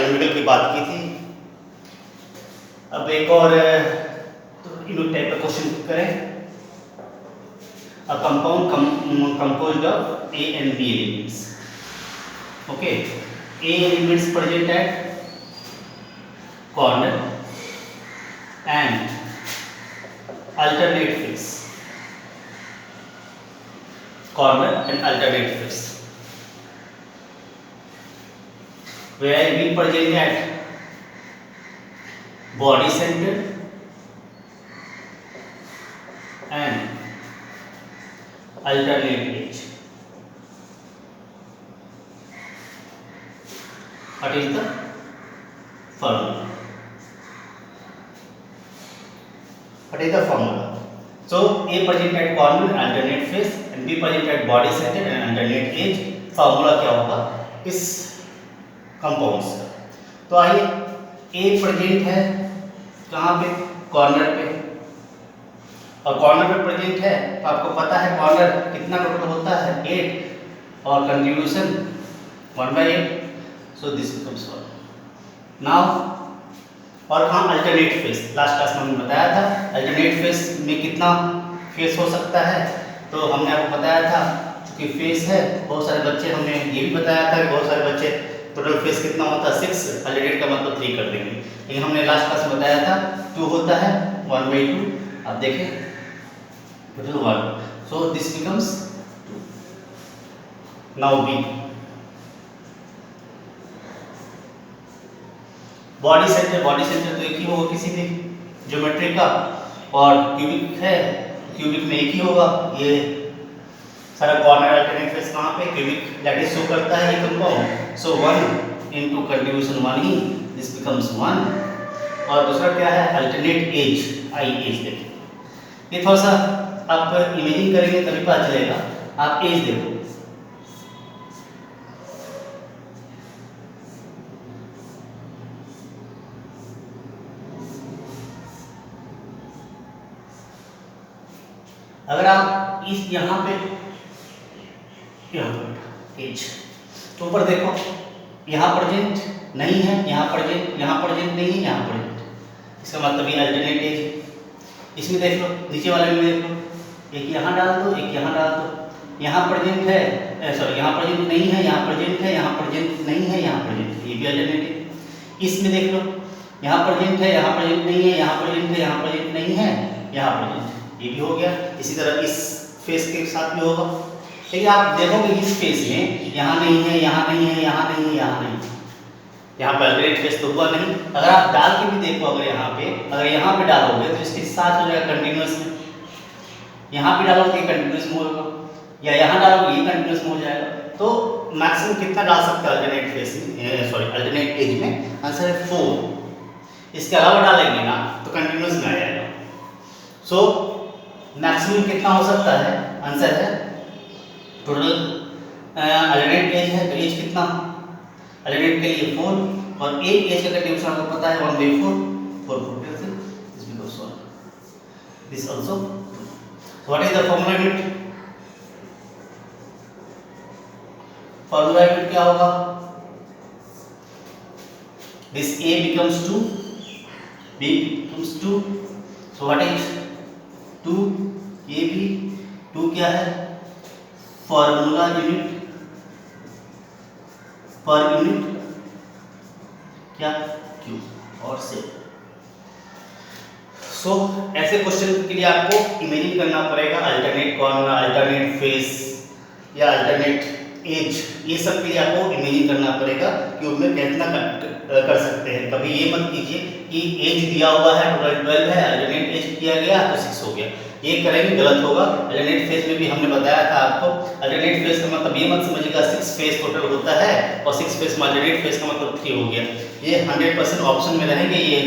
Polynomial की बात की थी। अब एक और यूनिट टाइप का क्वेश्चन करें। A compound composed of A and B elements. Okay, A elements present at corner and alternate face. Corner and alternate face. Where B present at body center and alternate edge. What is the formula? What is the formula? So A present at corner and alternate face and B present at body center and alternate edge. Formula क्या होगा इस compounds का? तो आइए, A present है कहाँ पे? Corner पे, और कॉर्नर पे प्रेजेंट है तो आपको पता है कॉर्नर कितना टोटल होता है 8 और contribution 1/8, so this becomes 1 now. और कहाँ? Alternate face. लास्ट क्लास में हमने बताया था अल्टरनेट फेस में कितना फेस हो सकता है, तो हमने आपको बताया था क्योंकि फेस है बहुत सारे बच्चे, हमने ये भी बताया था कि बहुत सारे बच्चे टोटल फेस कितना होता है 6, अल्टरनेट का मतलब 3 कर देंगे, लेकिन हमने लास्ट क्लास में बताया था 2 होता है 1/2। अब देखें total 1, so this becomes 2. Now B, body centre तो एक ही होगा किसी भी ज्योमेट्री का, और क्यूबिक है क्यूबिक में एक ही होगा। ये सारा कॉर्नर अल्टरनेट फेस कहाँ पे? क्यूबिक लैटिस शो करता है ये compound, so 1 into contribution 1 he, this becomes 1। और दूसरा क्या है? Alternate as, I as. देखिए ये थोड़ा सा आप इमेजिंग करेंगे तभी पता चलेगा। आप एज देखो, अगर आप इस यहाँ पे एज तो ऊपर देखो, यहाँ प्रेजेंट नहीं है, यहाँ प्रेजेंट नहीं है, यहाँ प्रेजेंट, इसका मतलब ये अल्टरनेट एज। इसमें देख लो, नीचे वाले में देख लो, एक यहाँ डाल दो, एक यहाँ डाल दो, यहाँ प्रेजेंट है, सॉरी यहाँ प्रेजेंट नहीं है, यहाँ प्रेजेंट है, यहाँ प्रेजेंट नहीं है, यहाँ प्रेजेंट, ये भी अल्टरनेट। इसमें देख लो, यहाँ प्रेजेंट है, यहाँ प्रेजेंट नहीं है, यहाँ प्रेजेंट है, यहाँ प्रेजेंट नहीं है, यहाँ प्रेजेंट, ये भी हो गया। इसी तरह इस फेस के साथ भी होगा, लेकिन आप देखोगे इस फेस में यहाँ नहीं है, यहाँ नहीं है, यहाँ नहीं है, यहाँ नहीं, यहाँ पर अल्टरनेट फेस तो हुआ नहीं। अगर आप डाल के भी देखो, अगर यहाँ पे डालोगे तो इसके साथ हो जाएगा कंटिन्यूस में, यहाँ पे डालोगे कंटिन्यूस में होगा, या यहाँ डालोगे ये कंटिन्यूस में हो जाएगा। तो मैक्सिमम कितना डाल सकते हैं अल्टरनेट फेस में, सॉरी अल्टरनेट एज में? आंसर है 4। इसके अलावा डालेंगे ना तो कंटिन्यूस में आ जाएगा। सो मैक्सिमम कितना हो सकता है? आंसर है टोटल अल्टरनेट एज है तो एज कितना? अल्टरनेट के लिए 4, और एक एज का कंट्रीब्यूशन आपको पता है 1/4, 4 this becomes 1, this also. What is the formula unit? Formula unit क्या होगा? This A becomes 2, B becomes 2, so what is 2 AB? 2 क्या है? फॉर्मूला यूनिट, पर यूनिट क्या? Q और से। सो ऐसे क्वेश्चन के लिए आपको इमेजिन करना पड़ेगा अल्टरनेट कॉर्नर, अल्टरनेट फेस या अल्टरनेट एज, ये सब के लिए आपको इमेजिन करना पड़ेगा कि उनमें कितना कर सकते हैं। कभी ये मत कीजिए कि एज दिया हुआ है टोटल 12 है, अल्टरनेट एज किया गया तो 6 हो गया, ये करेंगे गलत होगा। अल्टरनेट फेस में भी हमने बताया था आपको, अल्टरनेट फेस का मतलब ये मत समझिएगा 6 फेस टोटल होता है और 6 फेस में अल्टरनेट फेस का मतलब 3 हो गया। ये 100% ऑप्शन में रहेंगे ये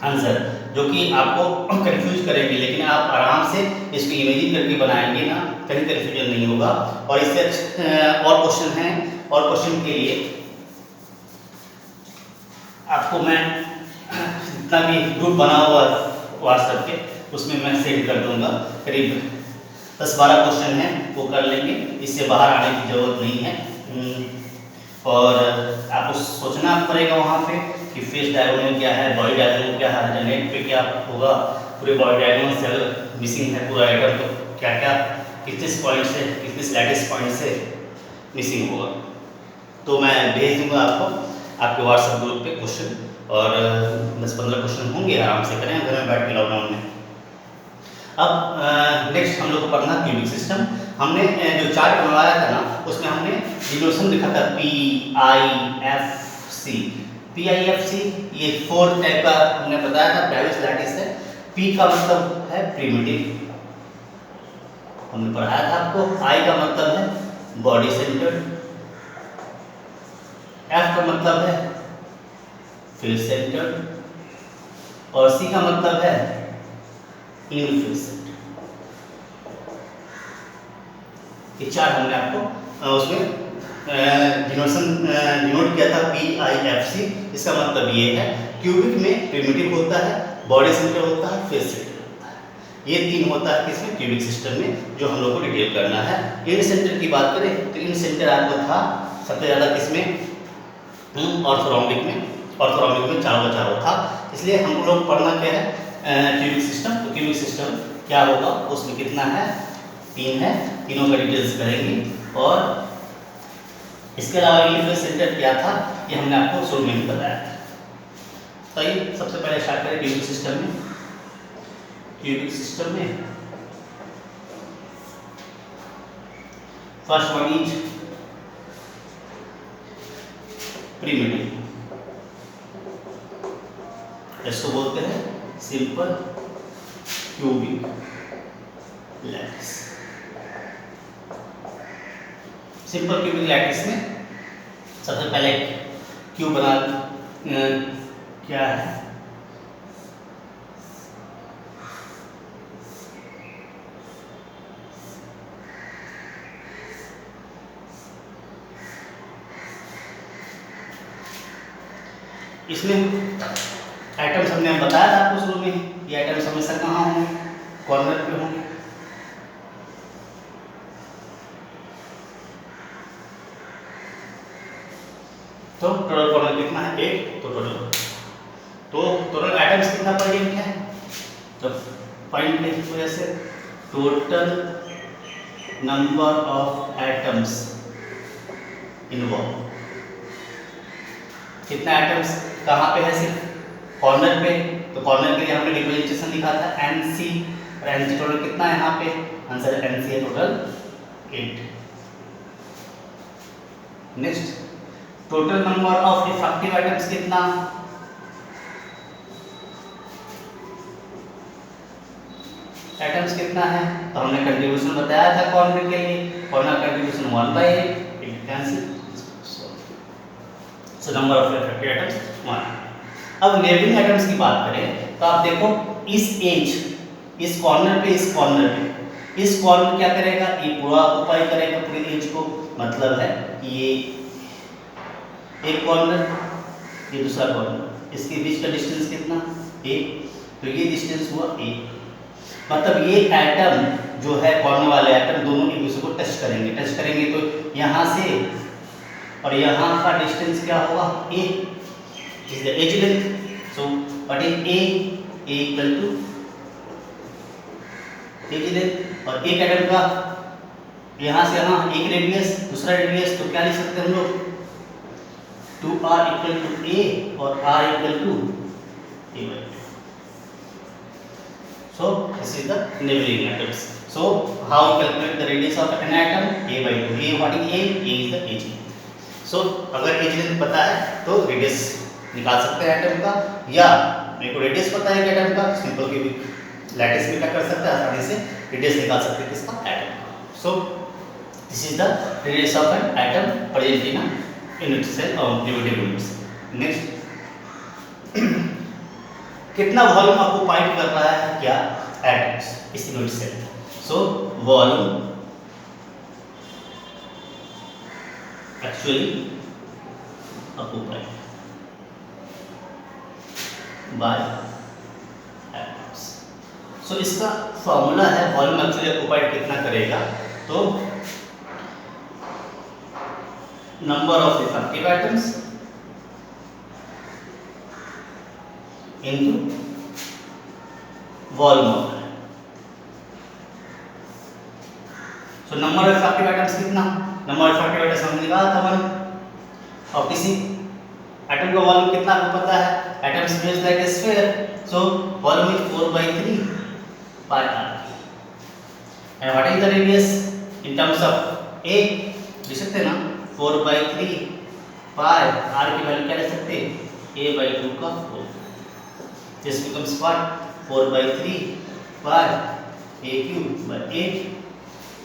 आंसर, जो कि आपको कंफ्यूज करेंगे, लेकिन आप आराम से इसको इमेजिन करके बनाएंगे ना, कहीं कंफ्यूजन नहीं होगा। और इससे और क्वेश्चन हैं, और क्वेश्चन के लिए आपको मैं जितना भी ग्रुप बना हुआ व्हाट्सएप के उसमें मैं सेंड कर दूंगा, करीब 10-12 क्वेश्चन हैं वो कर लेंगे, इससे बाहर आने की ज़रूरत नहीं है। और आप आपको सोचना पड़ेगा वहाँ पे कि फेस डायगोनल क्या है, बॉडी डायगोनल क्या है, अल्टरनेट पे क्या होगा, पूरे बॉडी डायगोनल से अगर मिसिंग है पूरा आइटम तो क्या क्या कितने पॉइंट से कितने लैटिस पॉइंट से मिसिंग होगा। तो मैं भेज दूंगा आपके व्हाट्सएप ग्रुप पे क्वेश्चन, और 10-15 क्वेश्चन होंगे, आराम से करें घर में बैठ के लॉकडाउन में। अब नेक्स्ट हम लोग को पढ़ना क्यूबिक सिस्टम। हमने जो चार्ट बनवाया था ना उसमें हमने डिनोशन लिखा था PIFC। PIFC ये 4 टाइप का हमने बताया था ब्रेविस लैटिस है। P का मतलब है प्रिमिटिव, हमने पढ़ाया था आपको। I का मतलब है बॉडी सेंटर्ड, F का मतलब है फेस सेंटर्ड, और C का मतलब है इन फेस सेंटर्ड। ये चार हमने आपको उसमें डिनोट किया था PIFC। इसका मतलब ये है क्यूबिक में प्रिमिटिव होता है, बॉडी सेंटर होता है, फेस सेंटर होता है। ये 3 होता है किसमें, क्यूबिक सिस्टम में, जो हम लोग को डिटेल करना है। इन सेंटर की बात करें तो इन सेंटर आपको था सबसे ज़्यादा किसमें, ऑर्थोरोम्बिक में। ऑर्थोरोम्बिक में चारों का चारों था, इसलिए हम लोग पढ़ना क्या है क्यूबिक सिस्टम। तो क्यूबिक सिस्टम क्या होगा, उसमें कितना है, 3 है, तीनों का डिटेल्स करेंगे। और इसके अलावा यूनिफेस सेंटर क्या था ये हमने आपको शुरू में ही बताया था। तो ये सबसे पहले स्टार्ट करें क्यूबिक सिस्टम में। क्यूबिक सिस्टम में फर्स्ट वन इज प्रिमिटिव, इसको बोलते हैं simple cubic lattice. Simple cubic lattice में सबसे पहले क्यूब बना क्या है, इसमें आइटम्स हमने बताया था आपको शुरू में। ये आइटम्स हमेशा कहाँ होंगे, कॉर्नर पे होंगे। तो टोटल कॉर्नर कितना है, 8। तो टोटल आइटम्स कितना प्रेजेंट है, तो पॉइंट की वजह से total number of atoms involve. कितना एटम्स कहाँ पे है, सिर्फ कॉर्नर पे। तो कॉर्नर के लिए हमने रिप्रेजेंटेशन लिखा था NC, और NC टोटल कितना है यहाँ पे, आंसर NC है total 8। Next total number of effective items कितना, एटम्स कितना है, तो हमने कंट्रीब्यूशन बताया था कॉर्नर के लिए। Corner contribution 1/8, it cancel, so number of effective items 1। अब नेबरिंग आइटम्स की बात करें तो आप देखो इस एज, इस कॉर्नर पे, इस कॉर्नर पे, इस कॉर्नर क्या करेगा, ये पूरा ऑक्युपाई करेगा पूरी एज को। मतलब है ये एक कॉर्नर, ये दूसरा कॉर्नर, इसके बीच का डिस्टेंस कितना, a। तो ये डिस्टेंस हुआ a। मतलब ये एटम जो है कॉर्नर वाले एटम दोनों एक दूसरे को टच करेंगे। टच करेंगे तो यहाँ से और यहाँ का डिस्टेंस क्या होगा, a is the edge length. So what is a equal to edge length. और एक एटम का यहाँ से यहाँ एक रेडियस, दूसरा रेडियस, तो क्या लिख सकते हैं हम लोग, 2r equal to a और r equal to a/2. So this is the neighboring atoms. So how we calculate the radius of an atom, a/2. A what is a? A is the edge length. So अगर edge length पता है तो radius निकाल सकते हैं atom का, या मेरे को रेडियस पता है एटम का, सिंपल क्यूबिक लैटिस में क्या कर सकते हैं, आसानी से रेडियस निकाल सकते हैं किसका, एटम का। So this is the radius of an atom present in a unit cell और प्रिमिटिव यूनिट सेल। नेक्स्ट कितना वॉल्यूम ऑक्युपाइड कर रहा है क्या, एटम्स इस unit cell. So volume actually occupied by atoms. So इसका फॉर्मूला है वॉल्यूम एक्चुअली ऑक्युपाइड कितना करेगा, तो number of effective atoms into volume of atom. So number of active atoms कितना, नंबर ऑफ एक्टिव एटम्स हमने निकाला था 1, और किसी एटम का वॉल्यूम कितना आपको पता है, atoms is like a sphere, so volume is 4/3 pi r। And what is the radius in terms of a, लिख सकते हैं ना 4/3 pi r की वैल्यू क्या लिख सकते हैं, a/2 का whole. This becomes what 4/3 pi a³/8,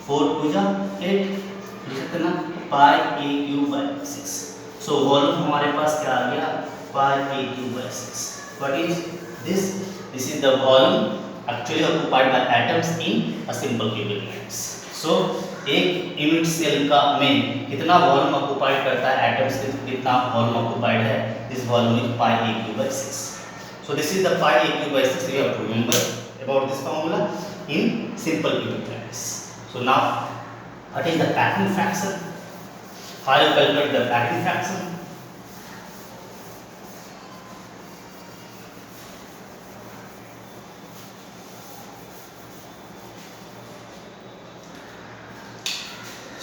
4 2 जा 8, लिख सकते हैं ना pi a³/6। सो वॉल्यूम हमारे पास क्या आ गया, pi a³/6। What is this, this is the volume actually occupied by atoms in a simple cubic matrix। so एक यूनिट सेल का में कितना वॉल्यूम ऑक्युपाइड करता है एटम्स, कितना वॉल्यूम ऑक्युपाइड है, this volume is pi a³/6। so this is the pi a³/6 you have to remember about this formula in simple cubic matrix। so now what is the packing fraction, how you calculate the packing fraction।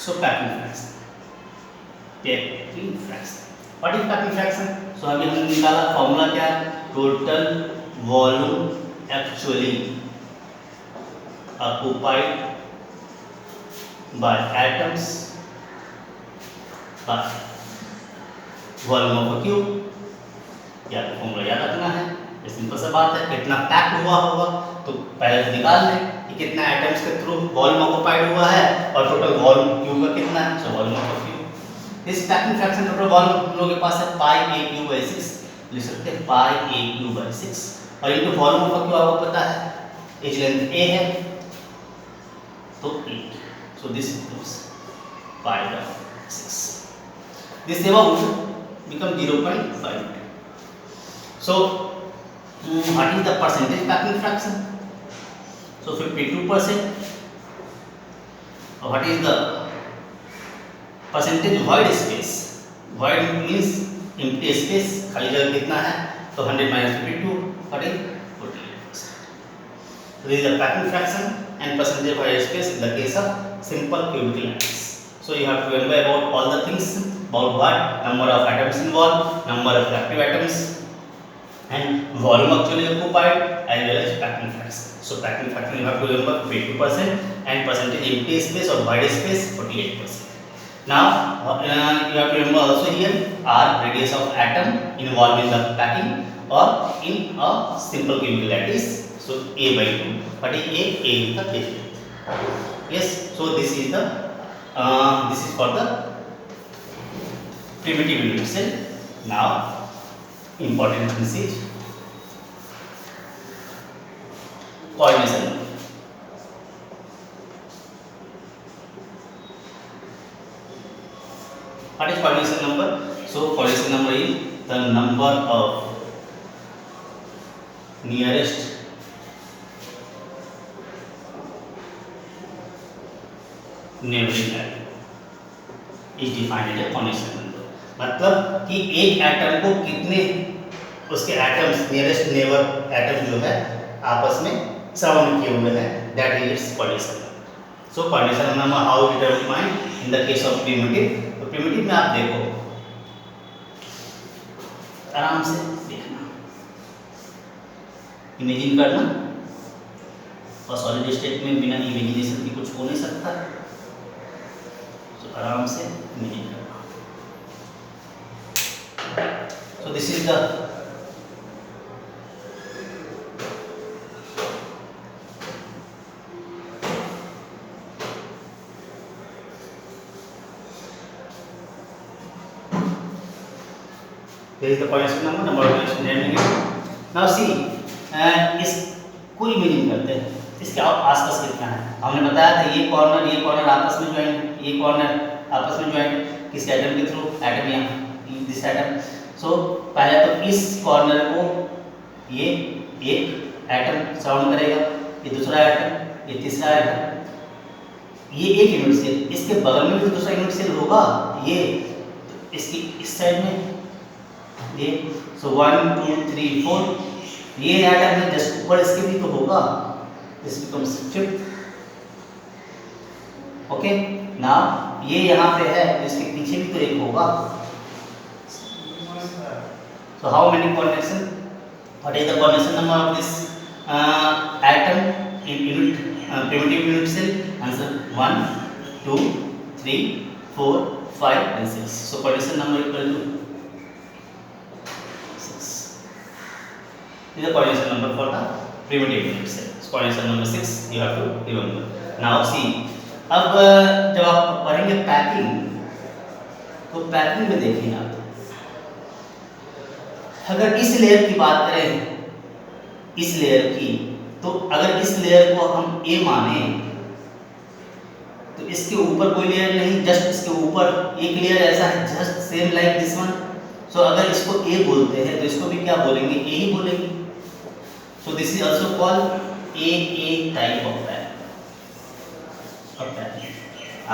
So packing fraction, what is packing fraction? So अभी हमने निकाला formula क्या है, total volume actually occupied by atoms by volume of a cube. या तो formula याद रखना है, ये सिंपल सा बात है, कितना पैक हुआ होगा तो पहले निकाल लें कि कितना एटम्स के थ्रू वॉल्यूम ऑक्युपाइड हुआ है और टोटल वॉल्यूम क्यूब का कितना है, so volume of cube. This packing fraction total volume हम लोगों के पास है pi a³/6, लिख सकते हैं pi a³/6, और इनटू वॉल्यूम ऑफ क्यूब आपको पता है एज लेंथ a है तो 8, so this equals pi/6। This amount become 0.5। so what is the percentage packing fraction, so 52%। what is the percentage void space, void means empty space, खाली जगह कितना है, तो 100 - 52 what is 48%। so this is the packing fraction and percentage void space in the case of simple cubical matrix। so you have to remember about all the things about what number of atoms involved, number of active atoms, and volume actually occupied as well as packing fraction। so packing fraction you have to remember 52% and percentage empty space or void space 48%। now you have to remember also here r radius of atom involved in the packing or in a simple cubical lattice, so a/2, but a is the base length। yes, so this is for the primitive unit cell। now important message, coordination number। what is coordination number? so coordination number is the number of nearest neighboring atom is defined as a coordination number। मतलब कि एक atom को कितने उसके atoms nearest neighbour atom जो है आपस में सराउंड किए हुए हैं, that is it's coordination number. So coordination number how it determine in the case of primitive, तो प्रिमिटिव में आप देखो आराम से देखना, इमेजिन करना, और सॉलिड स्टेट में बिना इमेजिनेशन की कुछ हो नहीं सकता, तो आराम से इमेजिन करना। so this is the there is the coordination number, number of coordination negative। now see इस को इमेजिन करते हैं, इसके आसपास कितना है, हमने बताया था ये कॉर्नर आपस में ज्वाइंट, ये कॉर्नर आपस में ज्वाइंट किस एटम के थ्रू, एटम यहाँ दिस एटम। सो पहले तो इस कॉर्नर को ये एक एटम सराउंड करेगा, ये दूसरा एटम, ये तीसरा एटम, ये एक यूनिट सेल, इसके बगल में भी दूसरा यूनिट सेल होगा, ये इसकी इस साइड में ये। सो 1 2 3 4 ये एटम है जस्ट ऊपर इसके भी तो होगा, this becomes fifth. Okay, now ये यहाँ पे है, इसके पीछे भी तो एक होगा। So how many coordination? What is the coordination number of this atom in unit primitive unit cell? Answer 1, 2, 3, 4, 5 and 6. So coordination number equal to 6. This is the coordination number for the primitive unit cell. So coordination number 6 you have to remember. Now see, अब जब आप पढ़ेंगे packing, तो packing में देखिए आप, अगर इस लेयर की बात करें, इस लेयर की, तो अगर इस लेयर को हम ए माने तो इसके ऊपर कोई लेयर नहीं, जस्ट इसके ऊपर एक लेयर ऐसा है just same like this one. So अगर इसको ए बोलते हैं तो इसको भी क्या बोलेंगे, ए ही बोलेंगे। सो this is also called a type of pack.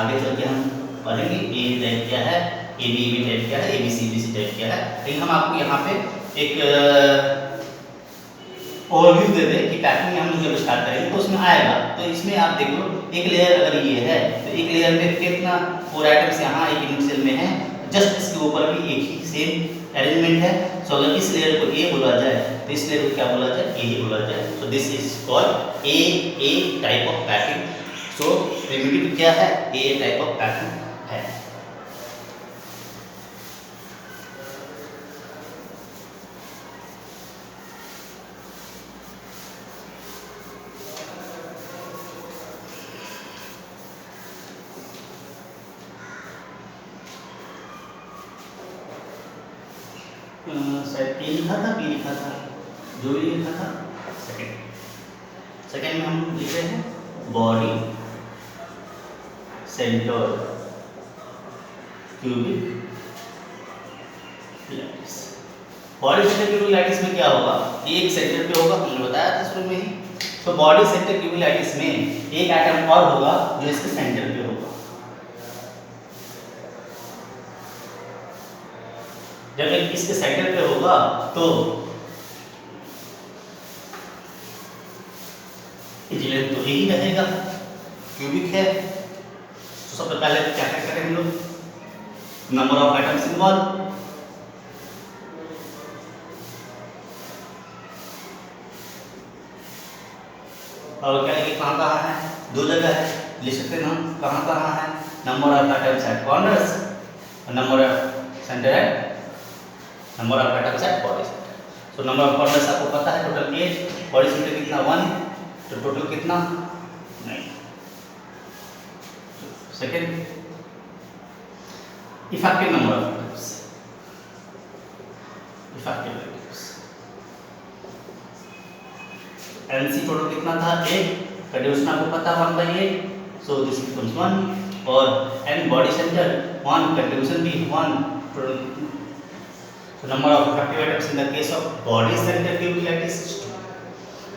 आगे चल के हम पढ़ेंगे ए टाइप क्या है, ए बी टाइप क्या है, ए बी सी टाइप क्या है। लेकिन हम आपको यहाँ पे एक ओवरव्यू दे दें कि पैकिंग में हम लोग जब स्टार्ट करेंगे तो उसमें आएगा। तो इसमें आप देखो, एक लेयर अगर ये है तो एक लेयर में कितना 4 आइटम्स यहाँ एक यूनिट सेल में है, जस्ट इसके ऊपर भी एक ही सेम अरेंजमेंट है। सो अगर इस लेयर को ए बोला जाए तो इस लेयर को क्या बोला जाए, ए ही बोला जाए। सो this is called A type of packing. So primitive क्या है, ए टाइप ऑफ पैकिंग है। शायद ए लिखा था, बी लिखा था, जो भी लिखा था। सेकेंड में हम लिख रहे हैं body centre cubic lattice. Body centre cubic lattice में क्या होगा, एक सेंटर पे होगा, हमने बताया था शुरू में ही। तो बॉडी सेंटर क्यूबिक लैटिस में एक एटम और होगा जो इसके सेंटर पे होगा। जब एक इसके सेंटर पे होगा तो इजिलेंट तो यही रहेगा, क्यूबिक है। तो सबसे पहले क्या क्या करें हम लोग, नंबर ऑफ एटम्स इन्वॉल्व, और क्या है कहाँ कहाँ है, 2 जगह है, लिख सकते हैं हम कहाँ कहाँ है। Number of atoms at corners, number of center at number of atoms at body center. So number of corners आपको पता है, टोटल 8, बॉडी सेंटर कितना 1, तो टोटल कितना 9। Second, effective number of atoms, effective atoms NC total कितना था 8, contribution आपको पता 1/8, सो दिस बिकम्स 1। और एन बॉडी सेंटर 1, कंट्रीब्यूशन भी 1, total. So number of effective atoms in the case of body center cubic lattice is 2,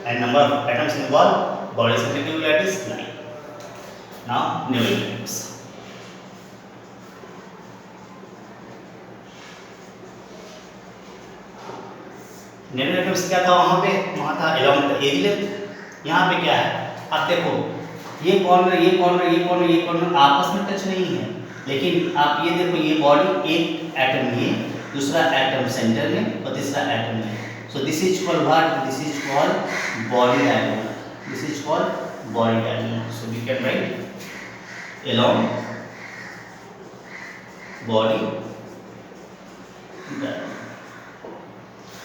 and number of atoms involved body center cubic lattice 9. Now neighboring atoms. neighboring atoms क्या था वहाँ पे, वहाँ था along the edge length। यहाँ पे क्या है, आप देखो ये कॉर्नर ये कॉर्नर ये कॉर्नर ये कॉर्नर आपस में टच नहीं है, लेकिन आप ये देखो ये बॉडी एक एटम ये, दूसरा एटम सेंटर में और तीसरा एटम में। So this is called what, this is called body diagonal, this is called body diagonal. So we can write along body diagonal.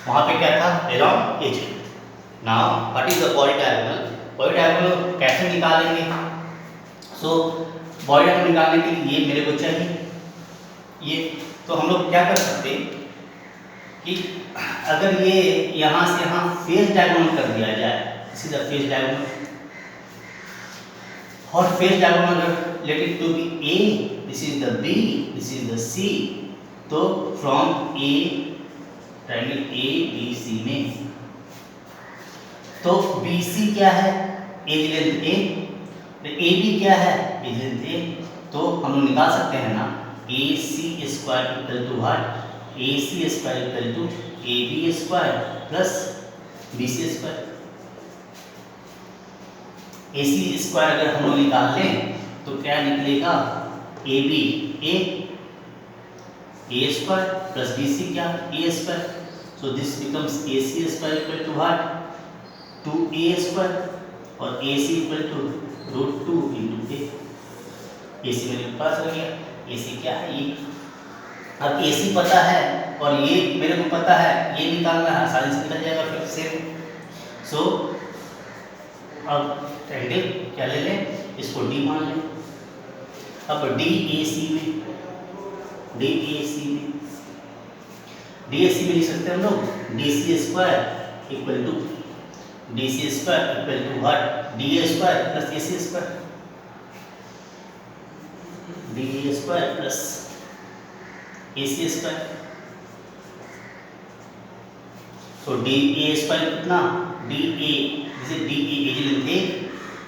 वहाँ पे क्या था, along edge. Now what is the body diagonal, body diagonal कैसे निकालेंगे। So body diagonal निकालने के लिए ये मेरे को चाहिए ये, तो हम लोग क्या कर सकते हैं कि अगर ये यहाँ से यहाँ फेस डायगोनल कर दिया जाए, this is the face diagonal, और फेस डायगोनल अगर let it to be A, this is the B, this is the C, तो from A triangle A B C में, तो बी सी क्या है, edge length A, A B क्या है, edge length ए, तो हम लोग निकाल सकते हैं ना, AC square equal to what, AC square equal to AB square plus BC square. AC square अगर हम लोग निकाल लें तो क्या निकलेगा, AB A square plus BC what, A square. So this becomes AC square equal to what, 2A square, और AC equal to √2 into A। AC मेरे पास हो गया, AC क्या है ये। अब AC पता है और ये मेरे को पता है, ये निकालना है, आसानी से निकल जाएगा फिर से। सो अब एंगल क्या ले लें, इसको D मान लें। अब DAC में लिख सकते हैं हम लोग, DC square equal to what, DA square plus AC square, DA square plus AC square. So DA square कितना, DA this is DA is length है,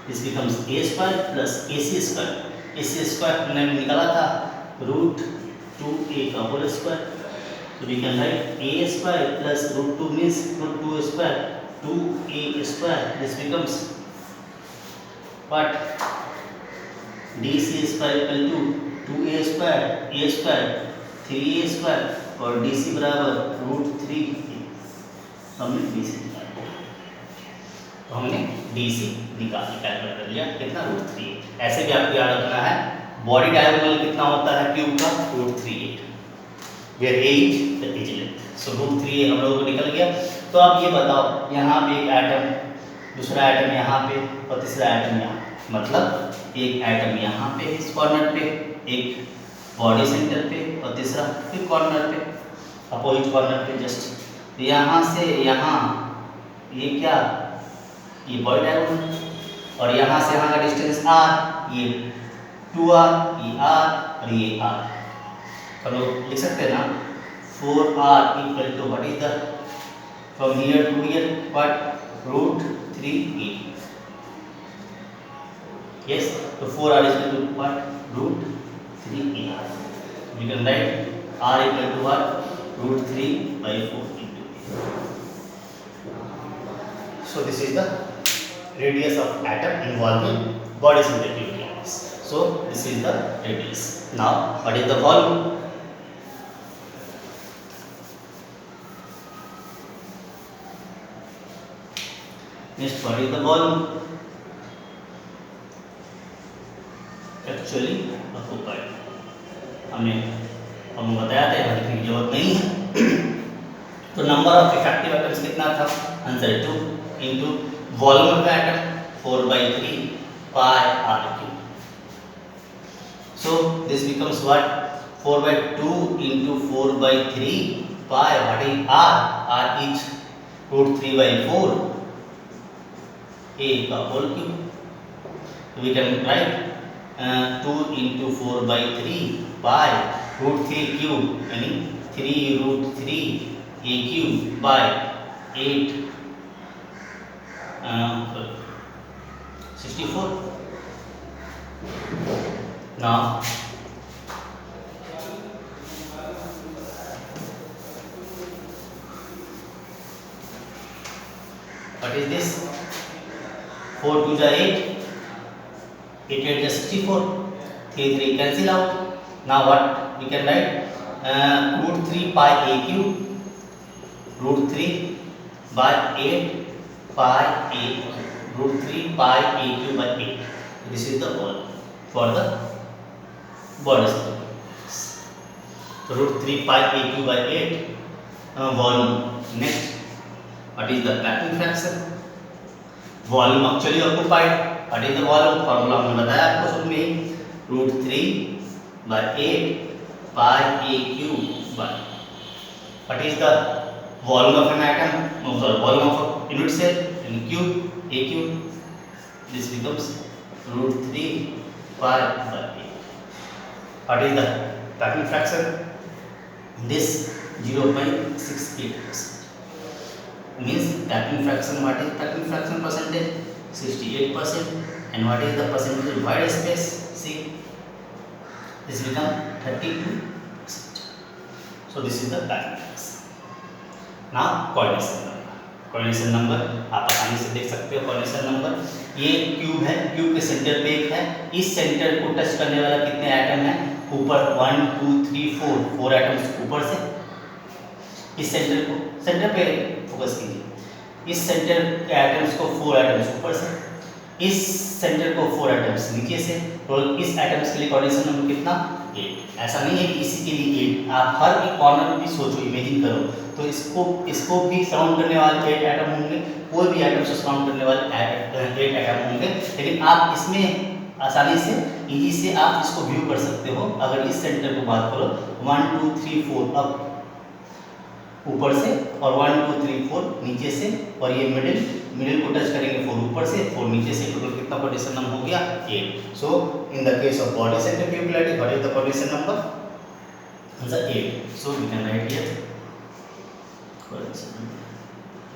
this becomes A square plus AC square. AC square हमने निकाला था √2A का whole square. So we can write A square plus √2 means √2 square 2A square. This becomes what, DC square equal to 2A square, A square 3A square और DC बराबर √3। हमने DC निकाल लिया, तो हमने DC कैलकुलेट कर लिया, कितना √3। ऐसे भी आपको याद रखना है, बॉडी डायगोनल कितना होता है ट्यूब का, √3, where A is the edge length. So √3 हम लोगों को निकल गया। तो अब ये बताओ, यहाँ पे एक एटम, दूसरा एटम यहाँ पे और तीसरा एटम यहाँ, मतलब एक एटम यहाँ पे इस कॉर्नर पे, एक बॉडी सेंटर पे और तीसरा फिर कॉर्नर पे, अपोजिट कॉर्नर पे जस्ट। यहाँ से यहाँ ये क्या, ये बॉडी डायगोनल, और यहाँ से यहाँ का डिस्टेंस r, ये 2r, ये r और ये r। हम लोग लिख सकते हैं ना, 4r equal to what is the, from here to here what, √3a। Yes, तो 4r equal to what, √3a। We can write r equal to what, √3/4 into a। So this is the radius of atom involving body center nucleus. So this is the radius. Now what is the volume? Next, what is the volume? Actually occupied. हमें बताया था, लिखने की जरूरत नहीं है। तो number of effective atoms कितना था, answer 2 into volume of atom 4/3 pi r3। So this becomes what, 4/2 into 4/3 pi, what is r is √3/4 a का whole cube. We can write 2 into 4/3 pi √3 cube यानी 3√3 a cube by 8 64। Now what is this, 4 2 is 8, 8 8 is 64, 3 3 cancel out। Now what we can write, √3 pi a cube, √3 by 8 pi a, √3 pi a cube by 8। This is the volume for the body surface। So √3 pi a cube by 8 volume। Next, what is the packing fraction? Volume actually occupied, what is the volume? Formula हमने बताया आपको शुरू में ही, √3 by 8 pi a cube by, what is the volume of an atom, no sorry, volume of a unit cell in cube, a cube, this becomes √3 pi by 8। what is the packing fraction? This 0.68%, means packing fraction, what is packing fraction percentage, 68%, and what is the percentage of void space, see, this become 32%। so this is the packing fraction। Now coordination number, coordination number आप आसानी से देख सकते हो। Coordination number ये cube है, cube के centre पे एक है, इस सेंटर को टच करने वाला कितने एटम है ऊपर 1 2 3 4 एटम्स ऊपर से। इस सेंटर पे फोकस कीजिए, इस सेंटर के एटम्स को 4 एटम्स ऊपर से, इस सेंटर को 4 एटम्स नीचे से, और इस एटम्स के लिए कोऑर्डिनेशन नंबर कितना 8। ऐसा नहीं है कि इसी के लिए 8, आप हर एक कॉर्नर भी सोचो, इमेजिन करो तो इसको भी सराउंड करने वाले 8 एटम होंगे, कोई भी एटम से सराउंड करने वाले 8 एटम होंगे। लेकिन आप इसमें आसानी से इजी से आप इसको व्यू कर सकते हो। अगर इस सेंटर को बात करो 1 2 3 4 अब ऊपर से, और 1 2 3 4 नीचे से, और ये मिडिल को टच करेंगे 4 ऊपर से 4 नीचे से, टोटल कितना कोऑर्डिनेशन नंबर हो गया 8। So in the case of body centre cubicularity what is the coordination number answer 8। So we can write here coordination number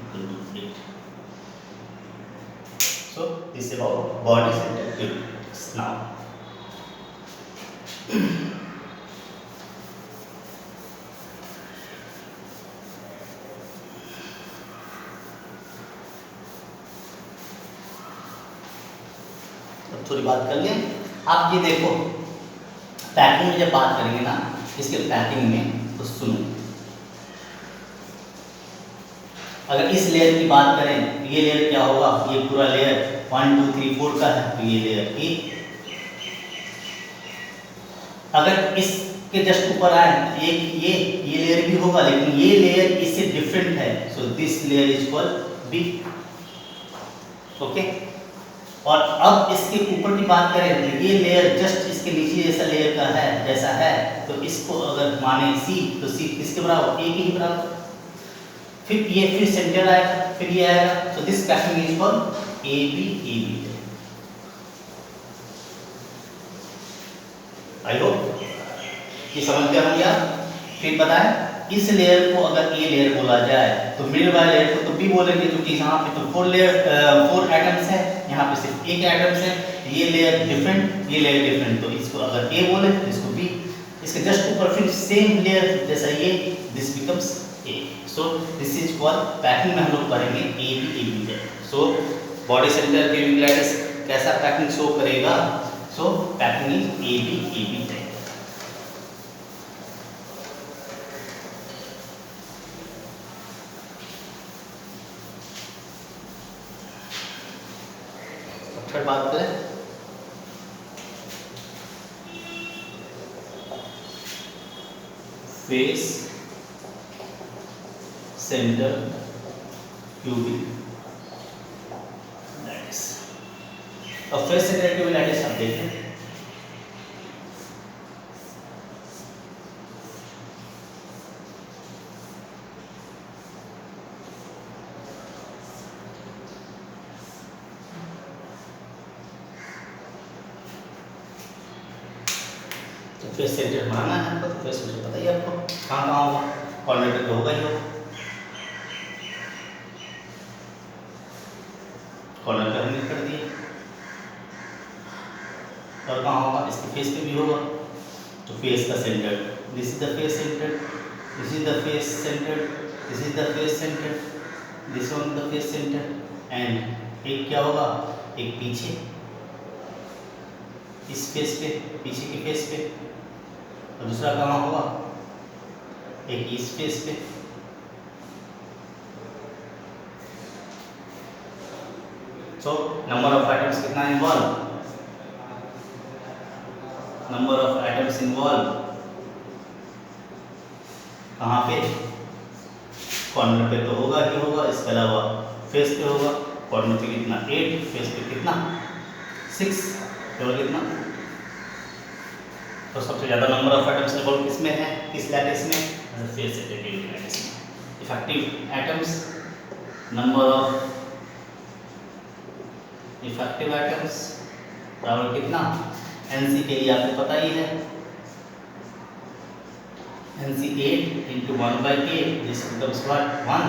equal to 8। So this is about body center cubicularities. Now अब थोड़ी बात कर लें। आप ये देखो packing में जब बात करेंगे ना, इसके पैकिंग में तो सुनो, अगर इस लेयर की बात करें ये लेयर क्या होगा, ये पूरा लेयर 1 2 3 4 का है तो ये लेयर की, अगर इसके जस्ट ऊपर आए एक ये लेयर भी होगा, लेकिन ये लेयर इससे डिफरेंट है, so this layer is called B. Okay, और अब इसके ऊपर की बात करें तो ये लेयर जस्ट इसके नीचे जैसा है तो इसको अगर माने सी तो सी किसके बराबर, ए के ही बराबर। फिर सेंटर आएगा, फिर ये आएगा, so this packing is called A B. I hope ये समझ गया होंगे आप। फिर बताएं इस लेयर को अगर ए लेयर बोला जाए तो मिडिल वाले लेयर को तो बी बोलेंगे, क्योंकि यहाँ पे तो 4 एटम्स है, यहाँ पे सिर्फ एक एटम्स है, ये लेयर डिफरेंट, ये लेयर डिफरेंट, तो इसको अगर ए बोले तो इसको बी, इसके जस्ट ऊपर फिर सेम लेयर जैसा ये, this becomes A. So this is called packing में हम लोग करेंगे A B. So body centre cubicularities कैसा पैकिंग शो करेगा, so packing is A B type. फिर बात करें फेस सेंटर क्यूबिकुलरिटीज। और फेस सेंटर क्यूबिकुलरिटीज आप देखें, फेस सेंटर बनाना है आपको, तो फेस सेंटर पता ही है आपको कहाँ होगा, कॉर्नर पे तो होगा ही होगा, कॉर्नर पे हमने कर दिया, और कहाँ होगा, इसके फेस पे भी होगा, तो फेस का centre, this is the face centre, this is the face centre, this is the face centre, this one the face centre, and एक क्या होगा, एक पीछे इस फेस पे, पीछे के फेस पे, और दूसरा कहाँ होगा, एक इस फेस पे। सो नंबर ऑफ एटम्स कितना involve, number of atoms involve कहाँ पे, कॉर्नर पे तो होगा ही होगा, इसके अलावा फेस पे होगा, कॉर्नर पे कितना 8, फेस पे कितना 6, टोटल कितना, तो सबसे ज़्यादा नंबर ऑफ एटम्स इन्वॉल्व किसमें है, किस लैटिस में, फेस सेंटर क्यूबिकुलरिटीज में। Effective atoms, number of effective atoms बराबर कितना, एनसी के लिए आपको पता ही है, NC 8 into 1/8 this becomes what 1,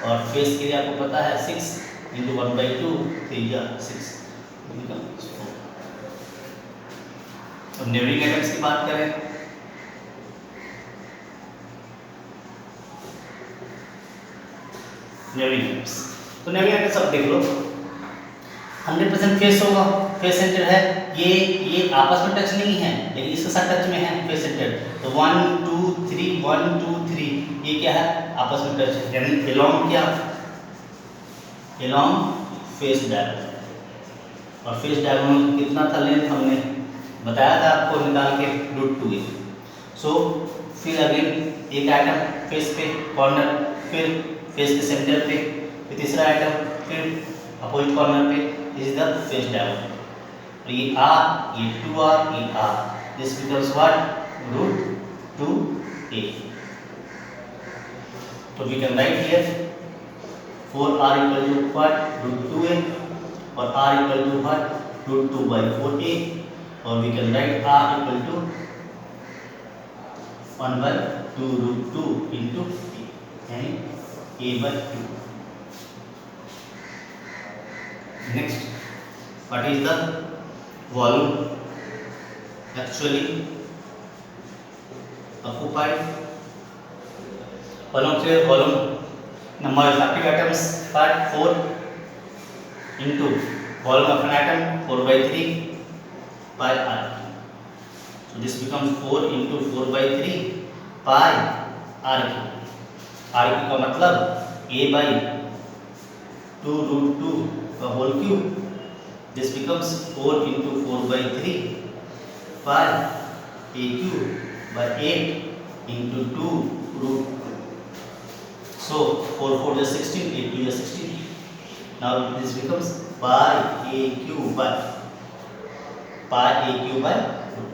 और फेस के लिए आपको पता है 6 into 1/2 3 6 बिकम्स 4। अब नेबरिंग एटम्स की बात करें, नेबरिंग एटम्स तो नेमिंग आइटम सब देख लो, 100% फेस होगा, फेस सेंटर है, ये आपस में टच नहीं है लेकिन इसके साथ टच में है फेस सेंटर, तो 1 2 3 1 2 3 ये क्या है आपस में टच है, यानी एलोंग क्या, एलोंग फेस डायगोनल। और फेस डायगोनल कितना था लेंथ हमने बताया था आपको निकाल के √2 है। सो फिर अगेन एक आइटम फेस पे कॉर्नर, फिर फेस के सेंटर पे, फिर तीसरा आइटम फिर अपोजिट कॉर्नर पे, इज द फेस डायगोनल। और ये R, ये 2R, ये R, this becomes what √2a। तो we can write here 4R equal to what √2a और R equal to what √2/4a, और we can write R equal to 1/2 √2 into a, यानी a/2। Next, what is the volume actually occupied? Volume number of active atoms part 4 into volume of an atom 4/3 pi r. So this becomes 4 into 4/3 pi r cube. R cube का मतलब a/2 √2 का whole cube. This becomes 4 into 4/3 pi a cube by 8 into 2 √2. So 4 4 is 16, 8 2 is 16. Now this becomes pi a cube by 2.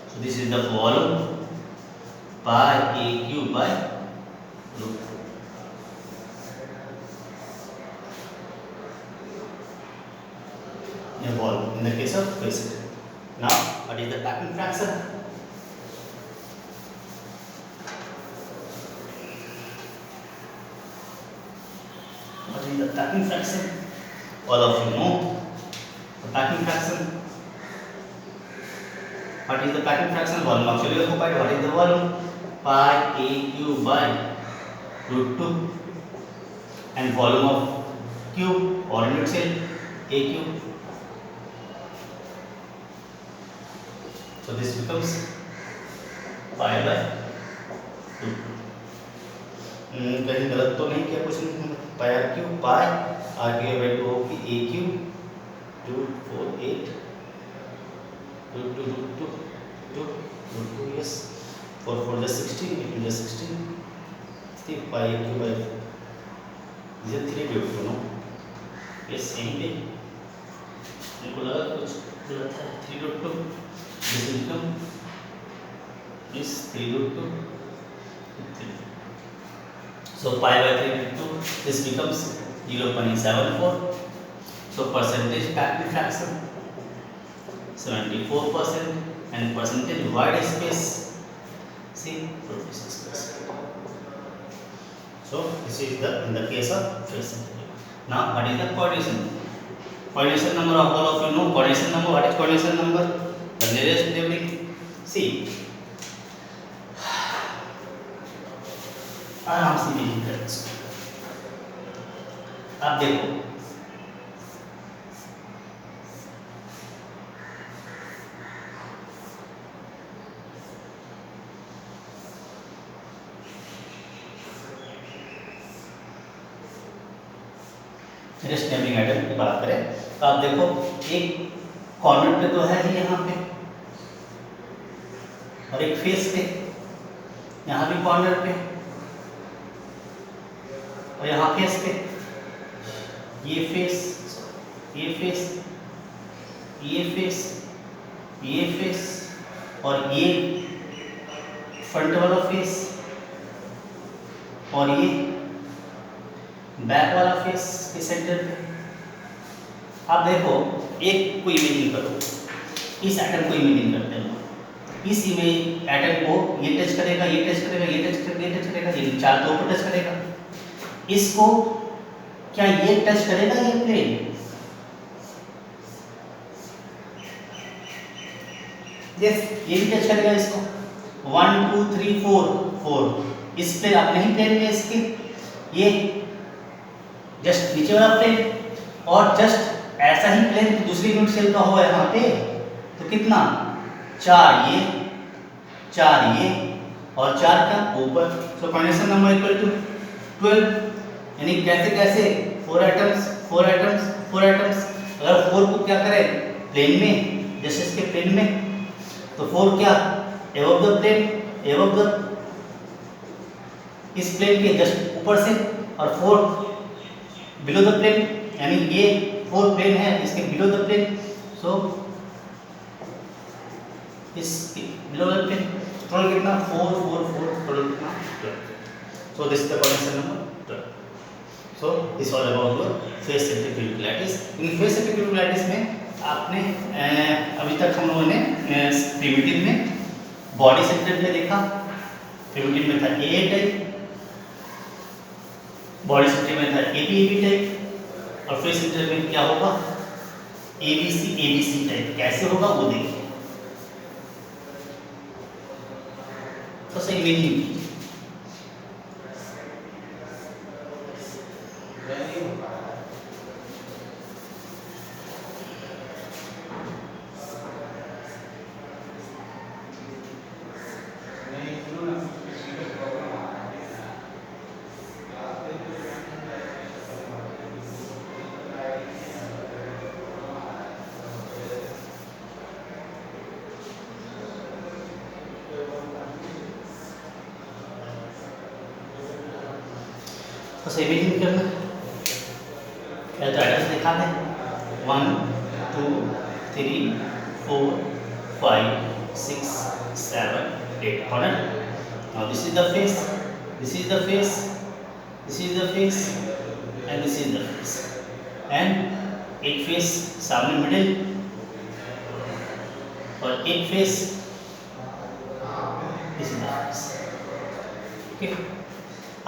So this is the volume pi a cube by √2. A volume in the case of phase. Now what is the packing fraction? What is the packing fraction? All of you know the packing fraction. What is the packing fraction? Volume actually occupied. What is the volume? Pi a cube by √2, and volume of cube or unit cell a cube. So this becomes pi by 2. कहीं गलत तो नहीं किया कुछ नहीं, pi r cube pi r cube by 2 होगी a cube 2 4 8 √2 yes 4 4 is 16, 8 is 16, 3 pi a cube by ये 3 √2 no, yes यहीं पे इनको लगा कुछ गलत है, 3 √2 this will become is 3 √2 3. So pi by 3 √2 this becomes 0.74. So percentage packing fraction 74%, and percentage void space see professional space. So this is the in the case of phase center. Now what is the coordination? Coordination number of all of you know coordination number. What is coordination number? The nearest neighboring. See, आराम से imagine करें इसको। आप देखो next naming item की बात करें तो आप देखो एक कॉर्नर पे तो है ही यहाँ पे, और एक फेस पे, यहाँ भी कॉर्नर पे और यहाँ फेस पे, ये फेस, ये फेस, ये फेस, ये फेस और ये फ्रंट वाला फेस और ये बैक वाला फेस के सेंटर पे। आप देखो एक को इमेजिन करो, इस एटम को इमेजिन करते हैं, इस इमेज एटम को ये टच करेगा, ये टच करेगा, ये टच करेगा, ये टच करेगा, ये चार दो पर टच करेगा। इसको क्या ये टच करेगा ये प्लेन? यस, ये भी टच करेगा इसको। 1 2 3 4 4 इस प्लेन अपने ही प्लेन में इसके ये जस्ट नीचे वाला प्लेन, और जस्ट ऐसा ही प्लेन दूसरी यूनिट सेल का हो यहाँ पे, तो कितना 4 ये 4 ये और 4 का ऊपर। सो कॉन्बिनेशन नंबर इक्वल टू 12, यानी कैसे कैसे 4 एटम्स 4 एटम्स 4 एटम्स। अगर 4 को क्या करें प्लेन में, जैसे इसके प्लेन में, तो 4 क्या above the plane, above the इस प्लेन के जस्ट ऊपर से, और 4 बिलो द प्लेन, यानी ये 4 प्लेन है इसके बिलो द प्लेन, सो इस बिलो द प्लेन। टोटल कितना 4 4 4, टोटल कितना 12। सो this is the combination number 12। So this all about your face centrifugal lattice. In face centrifugal lattice में आपने अभी तक हम लोगों ने प्रिमिटिव में बॉडी सेंटर में देखा, प्रिमिटिव में था ए टाइप, बॉडी सेंटर में था एबी टाइप, और फेस सेंटर में क्या होगा एबीसी टाइप। कैसे होगा वो देखिए। तो सही इमेजिंग बस इमेजिंग करना। क्या तो एटम्स दिखा दें 1 2 3 4 5 6 7 8 correct. Now this is the face, this is the face, this is the face, and this is the face, and एक फेस सामने मिडिल और एक face this is the face. Okay,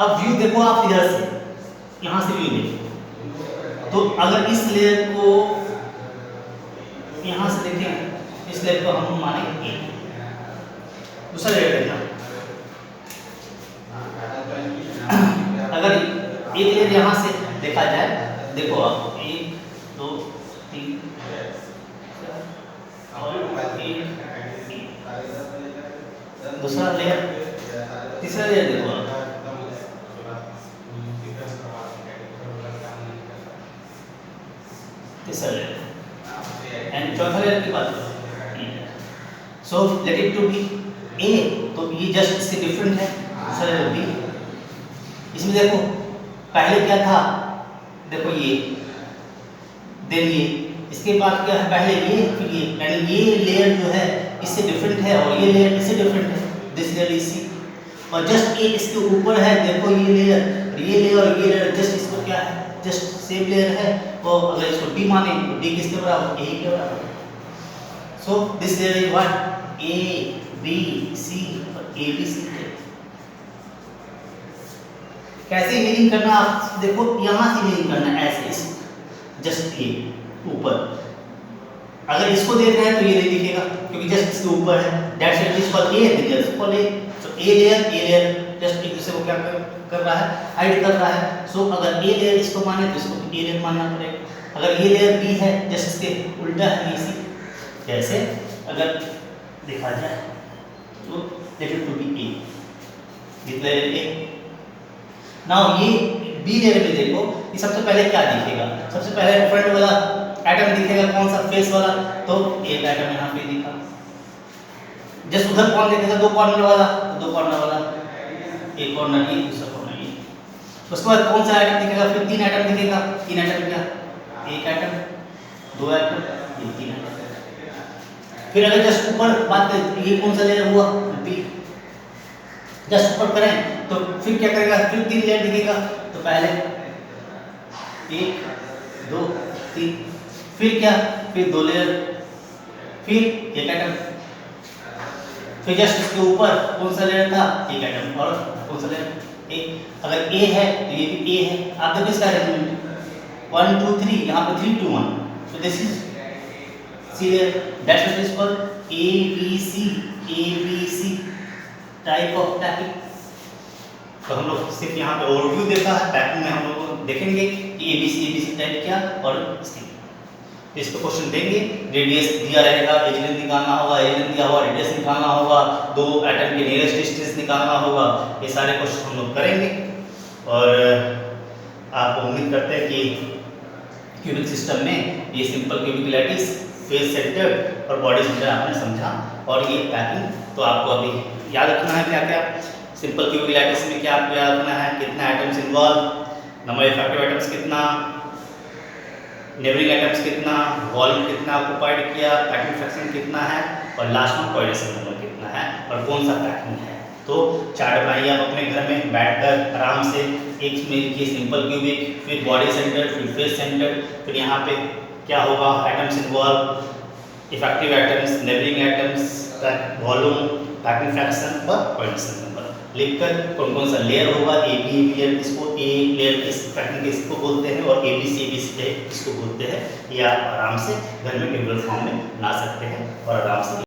अब व्यू देखो आप इधर से, यहाँ से व्यू देखो, तो अगर इस लेयर को यहाँ से देखें, इस लेयर को हम मानेंगे ए, दूसरा लेयर देखना। अगर एक लेयर यहाँ से देखा जाए, देखो आप 1 2 3 और 1 दूसरा लेयर, तीसरा लेयर देखो आप, तीसरा लेयर, एंड चौथा लेयर की बात करें, so let it to be A, तो ये जस्ट इससे डिफरेंट है, दूसरा लेयर बी। इसमें देखो पहले क्या था, देखो ये देन ये, इसके बाद क्या है, पहले ये फिर ये, यानी ये लेयर जो है इससे डिफरेंट है और ये लेयर इससे डिफरेंट है, दिस लेयर इज सी, और जस्ट ये इसके ऊपर है, देखो ये लेयर और ये लेयर जस्ट इसको क्या है, जस्ट सेम लेयर है, और अगर इसको डी माने तो डी किसके बराबर, ए के बराबर। So this layer is what, A B C और ए बी सी। कैसे इमेजिंग करना, आप देखो यहाँ से इमेजिंग करना, ऐसे इस जस्ट ए ऊपर, अगर इसको देख रहे हैं तो ये नहीं दिखेगा क्योंकि जस्ट इसके ऊपर है, that's it is called A, this is called A. So a layer just एक दूसरे को क्या कर रहा है, हाइड कर रहा है। सो अगर ए लेयर इसको माने तो इसको ए लेयर मानना पड़ेगा। अगर ये लेयर बी है, जस्ट इसके उल्टा है ये सी, जैसे अगर देखा जाए तो let it to be A, this layer A. Now ये बी लेयर में देखो, ये सबसे पहले क्या दिखेगा, सबसे पहले फ्रंट वाला एटम दिखेगा, कौन सा, फेस वाला, तो एक एटम यहाँ पे दिखा। जस्ट उधर कौन दिखेगा, 2 कॉर्नर वाला, तो 2 कॉर्नर वाला, एक कॉर्नर ये, दूसरा कॉर्नर ये। उसके बाद कौन सा एटम दिखेगा, फिर 3 एटम दिखेगा, 3 एटम क्या, एक एटम, 2 एटम, ये 3 एटम। फिर अगर जस्ट ऊपर बात करें, ये कौन सा लेयर हुआ, बी, जस्ट ऊपर करें तो फिर क्या करेगा, फिर 3 लेयर दिखेगा, तो पहले 1 2 3, फिर क्या, फिर 2 लेयर, फिर एक एटम, फिर जस्ट इसके ऊपर कौन सा लेयर था, एक एटम, और कौन सा लेयर, एक। अगर ए है तो ये भी ए है, आप देखो इसका अरेंजमेंट 1 2 3, यहाँ पे 3 2 1, so this is C layer, that's what is called A B C type of tapping. तो हम लोग सिर्फ यहाँ पे ओवरव्यू देखा है, पैकिंग में हम लोग देखेंगे कि एबीसी टाइप क्या और इसकी इस पे क्वेश्चन देंगे। रेडियस दिया रहेगा, एज लेंथ निकालना होगा, एज लेंथ दिया हुआ, रेडियस निकालना होगा, दो एटम के नियरेस्ट डिस्टेंस निकालना होगा। ये सारे क्वेश्चन हम लोग करेंगे और आप उम्मीद करते हैं कि क्यूबिक सिस्टम में ये simple cubic lattice, face centre और बॉडी सेंटर आपने समझा। और ये पैकिंग तो आपको अभी याद रखना है क्या क्या। सिंपल क्यूबिक लैटिस में क्या आपको याद रखना है, कितना atoms involve, number effective atoms कितना, नेबरिंग एटम्स कितना, वॉल्यूम कितना ऑक्युपाइड किया, पैकिंग फ्रैक्शन कितना है और लास्ट में कोऑर्डिनेशन नंबर कितना है और कौन सा पैकिंग है। तो चार्ट बनाइए आप अपने घर में बैठकर आराम से। एक में लिखिए सिंपल क्यूबिक, फिर बॉडी सेंटर, फिर फेस सेंटर, फिर यहाँ पे क्या होगा, atoms involve, effective atoms, neighbouring atoms, volume, packing fraction और कोऑर्डिनेशन नंबर लिखकर कौन कौन सा लेयर होगा, ए बी लेयर इसको, ए लेयर किस पैटर्न के इसको बोलते हैं और ए बी सी इसको बोलते हैं। ये आप आराम से घर में टेबल फॉर्म में बना सकते हैं और आराम से